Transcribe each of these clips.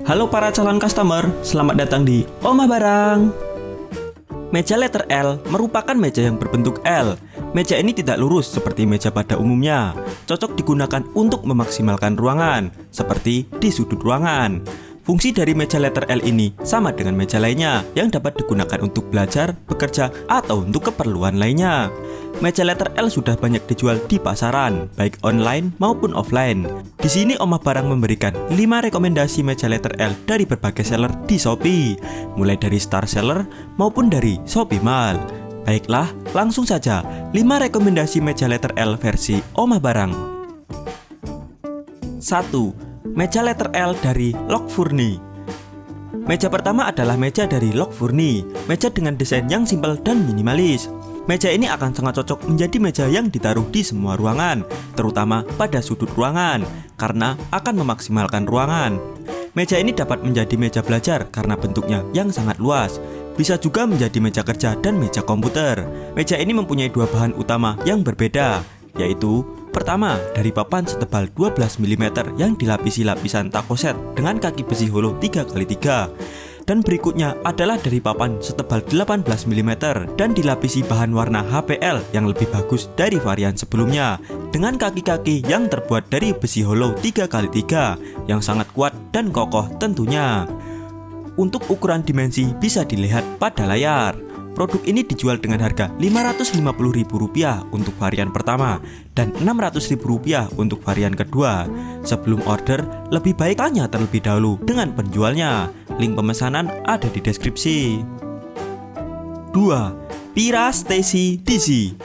Halo para calon customer, selamat datang di Omah Barang. Meja letter L merupakan meja yang berbentuk L. Meja ini tidak lurus seperti meja pada umumnya. Cocok digunakan untuk memaksimalkan ruangan, seperti di sudut ruangan. Fungsi dari meja letter L ini sama dengan meja lainnya yang dapat digunakan untuk belajar, bekerja, atau untuk keperluan lainnya. Meja letter L sudah banyak dijual di pasaran, baik online maupun offline. Di sini Omah Barang memberikan 5 rekomendasi meja letter L dari berbagai seller di Shopee, mulai dari star seller maupun dari Shopee Mall. Baiklah, langsung saja 5 rekomendasi meja letter L versi Omah Barang. 1. Meja letter L dari Log Furni. Meja pertama adalah meja dari Log Furni, meja dengan desain yang simpel dan minimalis. Meja ini akan sangat cocok menjadi meja yang ditaruh di semua ruangan, terutama pada sudut ruangan, karena akan memaksimalkan ruangan. Meja ini dapat menjadi meja belajar karena bentuknya yang sangat luas. Bisa juga menjadi meja kerja dan meja komputer. Meja ini mempunyai 2 bahan utama yang berbeda, yaitu pertama, dari papan setebal 12 mm yang dilapisi lapisan takoset dengan kaki besi hollow 3x3. Dan berikutnya adalah dari papan setebal 18 mm dan dilapisi bahan warna HPL yang lebih bagus dari varian sebelumnya, dengan kaki-kaki yang terbuat dari besi hollow 3x3 yang sangat kuat dan kokoh tentunya. Untuk ukuran dimensi bisa dilihat pada layar. Produk ini dijual dengan harga Rp550.000 untuk varian pertama dan Rp600.000 untuk varian kedua. Sebelum order, lebih baik tanya terlebih dahulu dengan penjualnya. Link pemesanan ada di deskripsi. 2. Pira Stacy DC.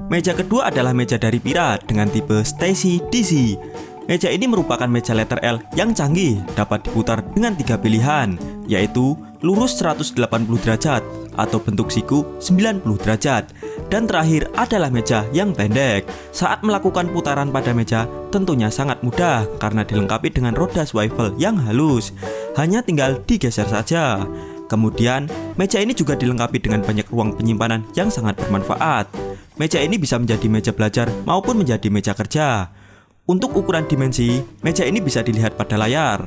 Meja kedua adalah meja dari Pira dengan tipe Stacy DC. Meja ini merupakan meja letter L yang canggih, dapat diputar dengan 3 pilihan, yaitu lurus 180 derajat atau bentuk siku 90 derajat. Dan terakhir adalah meja yang pendek. Saat melakukan putaran pada meja tentunya sangat mudah karena dilengkapi dengan roda swivel yang halus. Hanya tinggal digeser saja. Kemudian, meja ini juga dilengkapi dengan banyak ruang penyimpanan yang sangat bermanfaat. Meja ini bisa menjadi meja belajar maupun menjadi meja kerja. Untuk ukuran dimensi, meja ini bisa dilihat pada layar.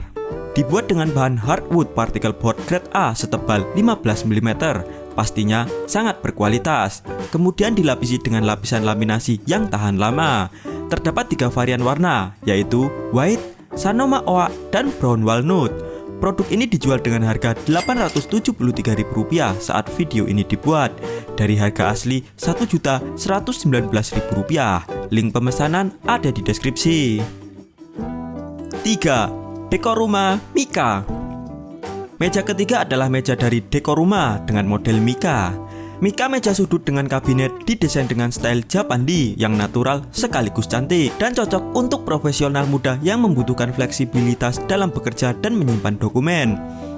Dibuat dengan bahan hardwood particle board grade A setebal 15 mm, pastinya sangat berkualitas. Kemudian dilapisi dengan lapisan laminasi yang tahan lama. Terdapat 3 varian warna, yaitu white, Sonoma Oak, dan brown walnut. Produk ini dijual dengan harga Rp873.000 saat video ini dibuat, dari harga asli Rp1.119.000. Link pemesanan ada di deskripsi. 3. Dekoruma Mika. Meja ketiga adalah meja dari Dekoruma dengan model Mika. Mika meja sudut dengan kabinet didesain dengan style Japandi yang natural sekaligus cantik dan cocok untuk profesional muda yang membutuhkan fleksibilitas dalam bekerja dan menyimpan dokumen.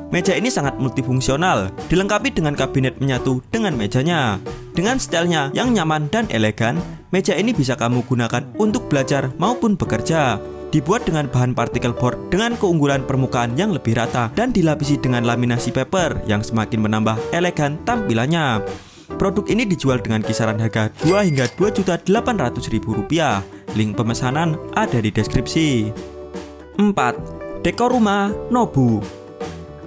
Meja ini sangat multifungsional, dilengkapi dengan kabinet menyatu dengan mejanya. Dengan stylenya yang nyaman dan elegan, meja ini bisa kamu gunakan untuk belajar maupun bekerja. Dibuat dengan bahan particle board dengan keunggulan permukaan yang lebih rata dan dilapisi dengan laminasi paper yang semakin menambah elegan tampilannya. Produk ini dijual dengan kisaran harga Rp2 hingga Rp2.800.000. Link pemesanan ada di deskripsi. 4. Dekoruma Nobu.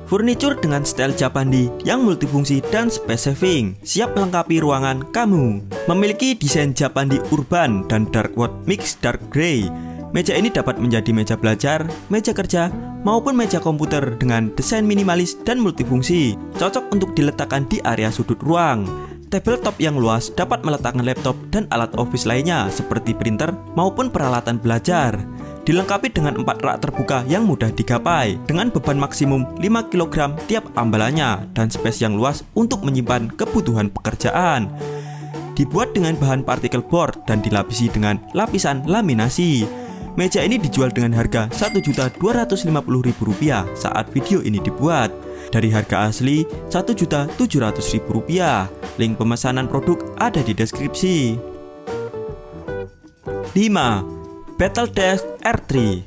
Furniture dengan style Japandi yang multifungsi dan space saving, siap melengkapi ruangan kamu. Memiliki desain Japandi urban dan dark wood mix dark grey. Meja ini dapat menjadi meja belajar, meja kerja, maupun meja komputer dengan desain minimalis dan multifungsi. Cocok untuk diletakkan di area sudut ruang. Tabletop yang luas dapat meletakkan laptop dan alat office lainnya seperti printer maupun peralatan belajar. Dilengkapi dengan 4 rak terbuka yang mudah digapai dengan beban maksimum 5 kg tiap ambalannya dan space yang luas untuk menyimpan kebutuhan pekerjaan. Dibuat dengan bahan particle board dan dilapisi dengan lapisan laminasi. Meja ini dijual dengan harga Rp1.250.000 saat video ini dibuat, dari harga asli Rp1.700.000. Link pemesanan produk ada di deskripsi. 5. Battledesk R3.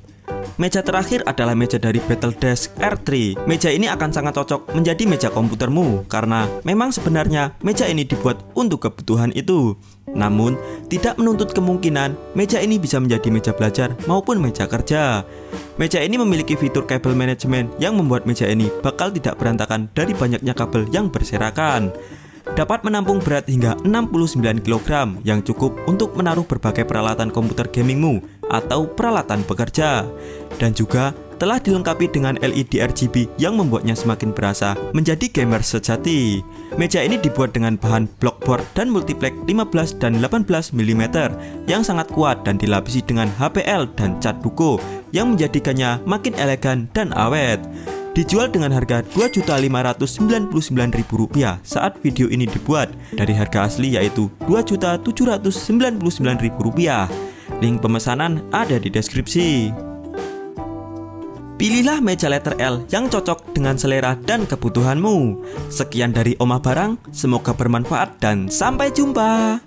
Meja terakhir adalah meja dari Battledesk R3. Meja ini akan sangat cocok menjadi meja komputermu karena memang sebenarnya meja ini dibuat untuk kebutuhan itu. Namun, tidak menuntut kemungkinan meja ini bisa menjadi meja belajar maupun meja kerja. Meja ini memiliki fitur kabel manajemen yang membuat meja ini bakal tidak berantakan dari banyaknya kabel yang berserakan. Dapat menampung berat hingga 69 kg yang cukup untuk menaruh berbagai peralatan komputer gamingmu atau peralatan bekerja. Dan juga telah dilengkapi dengan LED RGB yang membuatnya semakin berasa menjadi gamer sejati. Meja ini dibuat dengan bahan blockboard dan multiplex 15 dan 18 mm yang sangat kuat dan dilapisi dengan HPL dan cat buko yang menjadikannya makin elegan dan awet. Dijual dengan harga Rp2.599.000 saat video ini dibuat dari harga asli yaitu Rp2.799.000. Link pemesanan ada di deskripsi. Pilihlah meja letter L yang cocok dengan selera dan kebutuhanmu. Sekian dari Omah Barang, semoga bermanfaat dan sampai jumpa.